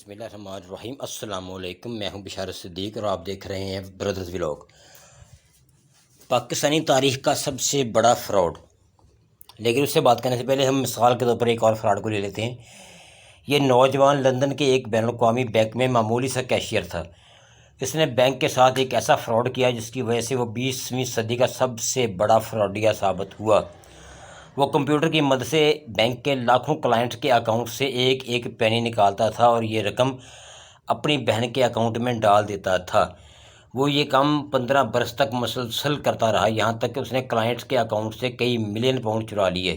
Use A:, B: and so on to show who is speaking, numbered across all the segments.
A: بسم اللہ الرحمن الرحیم۔ السلام علیکم، میں ہوں بشارت صدیق اور آپ دیکھ رہے ہیں بردرز ولاگ۔ پاکستانی تاریخ کا سب سے بڑا فراڈ، لیکن اس سے بات کرنے سے پہلے ہم مثال کے طور پر ایک اور فراڈ کو لے لیتے ہیں۔ یہ نوجوان لندن کے ایک بین الاقوامی بینک میں معمولی سا کیشیئر تھا۔ اس نے بینک کے ساتھ ایک ایسا فراڈ کیا جس کی وجہ سے وہ 20ویں صدی کا سب سے بڑا فراڈیا ثابت ہوا۔ وہ کمپیوٹر کی مدد سے بینک کے لاکھوں کلائنٹ کے اکاؤنٹ سے ایک ایک پینی نکالتا تھا اور یہ رقم اپنی بہن کے اکاؤنٹ میں ڈال دیتا تھا۔ وہ یہ کام 15 برس تک مسلسل کرتا رہا، یہاں تک کہ اس نے کلائنٹس کے اکاؤنٹ سے کئی ملین پاؤنڈ چرا لیے۔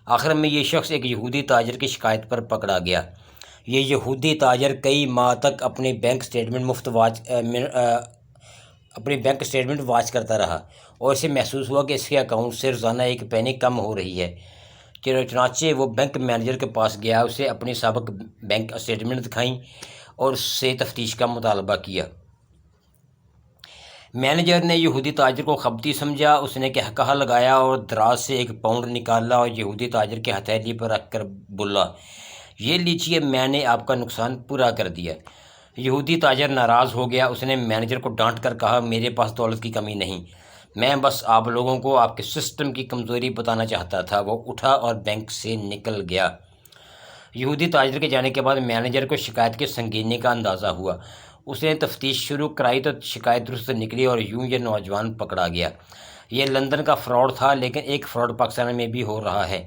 A: آخر میں یہ شخص ایک یہودی تاجر کی شکایت پر پکڑا گیا۔ یہ یہودی تاجر کئی ماہ تک اپنی بینک اسٹیٹمنٹ واچ کرتا رہا اور اسے محسوس ہوا کہ اس کے اکاؤنٹ سے روزانہ ایک پینی کم ہو رہی ہے۔ چنانچہ وہ بینک مینیجر کے پاس گیا، اسے اپنی سابق بینک اسٹیٹمنٹ دکھائیں اور اس سے تفتیش کا مطالبہ کیا۔ مینیجر نے یہودی تاجر کو خبطی سمجھا، اس نے کہا لگایا اور دراز سے ایک پاؤنڈ نکالا اور یہودی تاجر کے ہتھیلی پر رکھ کر بولا، یہ لیجیے، میں نے آپ کا نقصان پورا کر دیا۔ یہودی تاجر ناراض ہو گیا، اس نے مینیجر کو ڈانٹ کر کہا، میرے پاس دولت کی کمی نہیں، میں بس آپ لوگوں کو آپ کے سسٹم کی کمزوری بتانا چاہتا تھا۔ وہ اٹھا اور بینک سے نکل گیا۔ یہودی تاجر کے جانے کے بعد مینیجر کو شکایت کی سنگینی کا اندازہ ہوا۔ اس نے تفتیش شروع کرائی تو شکایت درست نکلی اور یوں یہ نوجوان پکڑا گیا۔ یہ لندن کا فراڈ تھا، لیکن ایک فراڈ پاکستان میں بھی ہو رہا ہے۔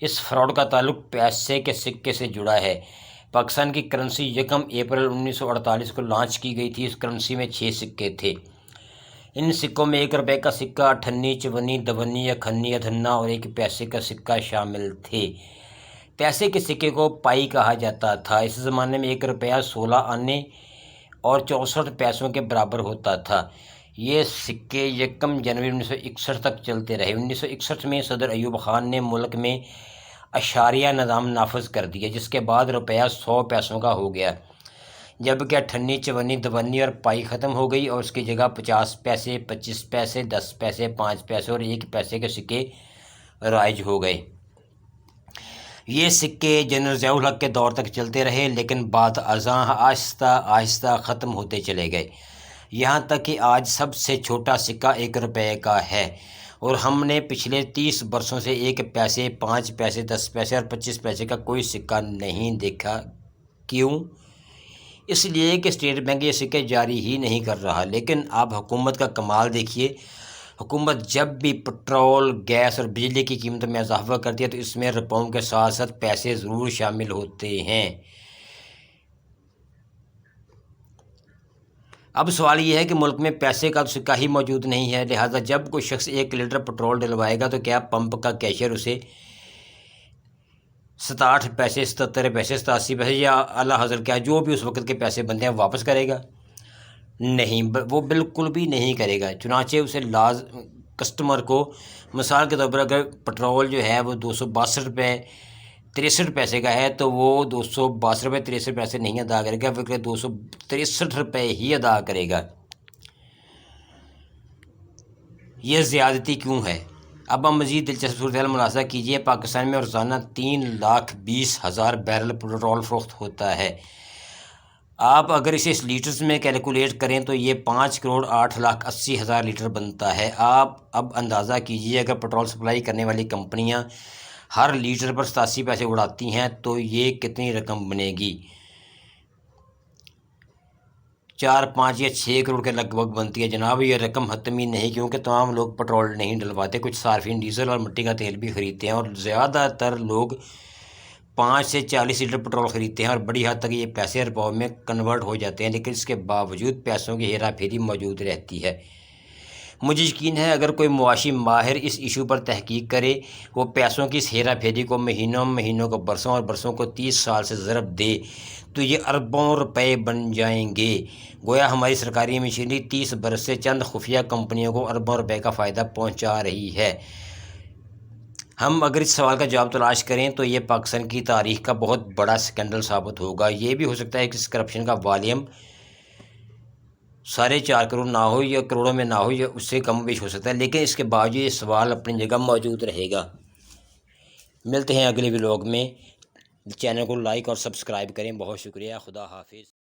A: اس فراڈ کا تعلق پیسے کے سکے سے جڑا ہے۔ پاکستان کی کرنسی 1 اپریل 1948 کو لانچ کی گئی تھی۔ اس کرنسی میں 6 سکے تھے۔ ان سکوں میں 1 روپے کا سکہ، اٹھنی، چونی، دونی، اکھنی، ادھنا اور 1 پیسے کا سکہ شامل تھے۔ پیسے کے سکے کو پائی کہا جاتا تھا۔ اس زمانے میں 1 روپیہ 16 آنے اور 64 پیسوں کے برابر ہوتا تھا۔ یہ سکے 1 جنوری 1961 تک چلتے رہے۔ 1961 میں صدر ایوب خان نے ملک میں اشاریہ نظام نافذ کر دیا، جس کے بعد روپیہ 100 پیسوں کا ہو گیا، جبکہ اٹھنی، چونی، دونی اور پائی ختم ہو گئی اور اس کی جگہ 50 پیسے، 25 پیسے، 10 پیسے، 5 پیسے اور 1 پیسے کے سکے رائج ہو گئے۔ یہ سکے جنرل ضیاء الحق کے دور تک چلتے رہے، لیکن بعد ازاں آہستہ آہستہ ختم ہوتے چلے گئے، یہاں تک کہ آج سب سے چھوٹا سکہ 1 روپے کا ہے، اور ہم نے پچھلے 30 برسوں سے 1 پیسے، 5 پیسے، 10 پیسے اور 25 پیسے کا کوئی سکہ نہیں دیکھا۔ کیوں؟ اس لیے کہ اسٹیٹ بینک یہ سکے جاری ہی نہیں کر رہا۔ لیکن آپ حکومت کا کمال دیکھیے، حکومت جب بھی پٹرول، گیس اور بجلی کی قیمتوں میں اضافہ کرتی ہے تو اس میں روپوں کے ساتھ ساتھ پیسے ضرور شامل ہوتے ہیں۔ اب سوال یہ ہے کہ ملک میں پیسے کا سکہ ہی موجود نہیں ہے، لہٰذا جب کوئی شخص 1 لیٹر پٹرول ڈلوائے گا تو کیا پمپ کا کیشیئر اسے 67 پیسے، 77 پیسے، 87 پیسے یا اعلیٰ حضرت کیا جو بھی اس وقت کے پیسے بنتے ہیں واپس کرے گا؟ نہیں، وہ بالکل بھی نہیں کرے گا۔ چنانچہ اسے کسٹمر کو مثال کے طور پر اگر پٹرول جو ہے وہ 262 روپے 63 پیسے کا ہے تو وہ 262 روپے 63 پیسے نہیں ادا کرے گا، بلکہ 263 روپے ہی ادا کرے گا۔ یہ زیادتی کیوں ہے؟ اب ہم مزید دلچسپ صورتحال ملاحظہ کیجیے۔ پاکستان میں روزانہ 3,20,000 بیرل پٹرول فروخت ہوتا ہے۔ آپ اگر اسے لیٹرز میں کیلکولیٹ کریں تو یہ 5,08,80,000 لیٹر بنتا ہے۔ آپ اب اندازہ کیجیے، اگر پٹرول سپلائی کرنے والی کمپنیاں ہر لیٹر پر 87 پیسے اڑاتی ہیں تو یہ کتنی رقم بنے گی؟ 4، 5 یا 6 کروڑ کے لگ بھگ بنتی ہے۔ جناب، یہ رقم حتمی نہیں، کیونکہ تمام لوگ پٹرول نہیں ڈلواتے، کچھ صارفین ڈیزل اور مٹی کا تیل بھی خریدتے ہیں اور زیادہ تر لوگ 5 سے 40 لیٹر پٹرول خریدتے ہیں اور بڑی حد تک یہ پیسے روپوں میں کنورٹ ہو جاتے ہیں، لیکن اس کے باوجود پیسوں کی ہیرا پھیری موجود رہتی ہے۔ مجھے یقین ہے اگر کوئی معاشی ماہر اس ایشو پر تحقیق کرے، وہ پیسوں کی اس ہیرا پھیری کو مہینوں کو برسوں اور برسوں کو 30 سال سے ضرب دے تو یہ اربوں روپے بن جائیں گے۔ گویا ہماری سرکاری مشینری 30 برس سے چند خفیہ کمپنیوں کو اربوں روپے کا فائدہ پہنچا رہی ہے۔ ہم اگر اس سوال کا جواب تلاش کریں تو یہ پاکستان کی تاریخ کا بہت بڑا اسکینڈل ثابت ہوگا۔ یہ بھی ہو سکتا ہے کہ اس کرپشن کا والیوم 4.5 کروڑ نہ ہو یا کروڑوں میں نہ ہو، یا اس سے کم بیش ہو سکتا ہے، لیکن اس کے باوجود یہ سوال اپنی جگہ موجود رہے گا۔ ملتے ہیں اگلے ولاگ میں۔ چینل کو لائک اور سبسکرائب کریں۔ بہت شکریہ، خدا حافظ۔